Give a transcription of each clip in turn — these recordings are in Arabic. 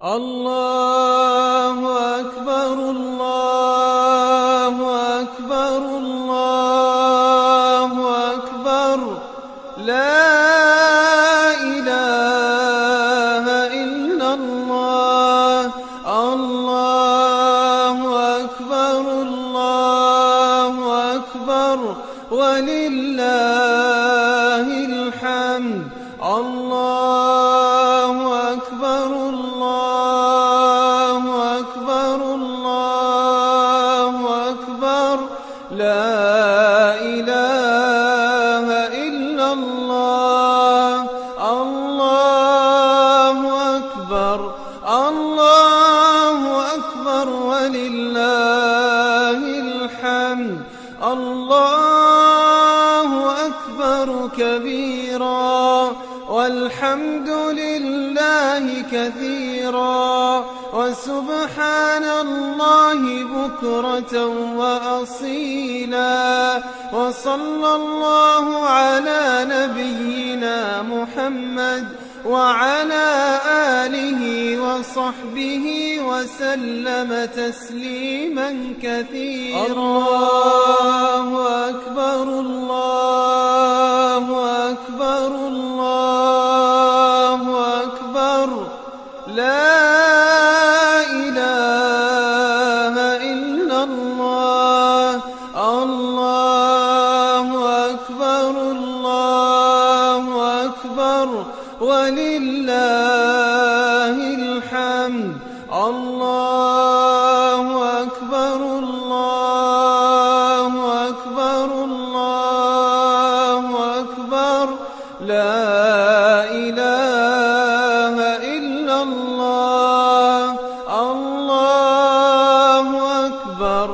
الله أكبر الله أكبر الله أكبر لا إله إلا الله الله أكبر الله أكبر ولله الحمد الله أكبر الله أكبر الله أكبر لا إله إلا الله الله أكبر الله أكبر ولله الحمد الله أكبر كبيرا والحمد لله كثيرا وسبحان الله بكرة وأصيلا وصلى الله على نبينا محمد وعلى آله وصحبه وسلم تسليما كثيرا الله أكبر الله أكبر الله أكبر لا إله إلا الله الله أكبر الله أكبر ولله الحمد الله أكبر الله أكبر الله أكبر لا إله إلا الله الله أكبر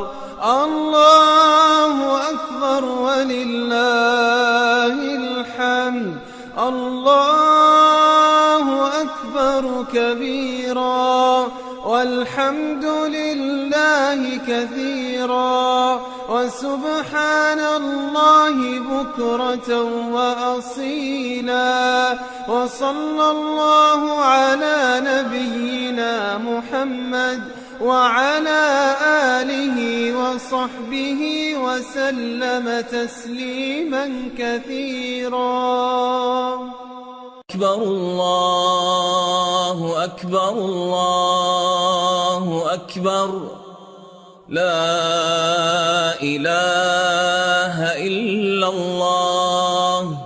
الله أكبر ولله الحمد الله أكبر كبيرا والحمد لله كثيرا وسبحان الله بكرة وأصيلا وصلى الله على نبينا محمد وعلى آله وصحبه وسلم تسليما كثيرا أكبر الله أكبر الله أكبر لا إله إلا الله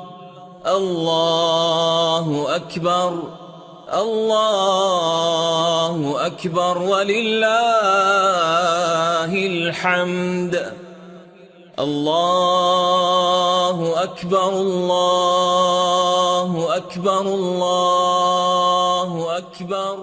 الله أكبر الله أكبر ولله الحمد الله أكبر الله أكبر الله أكبر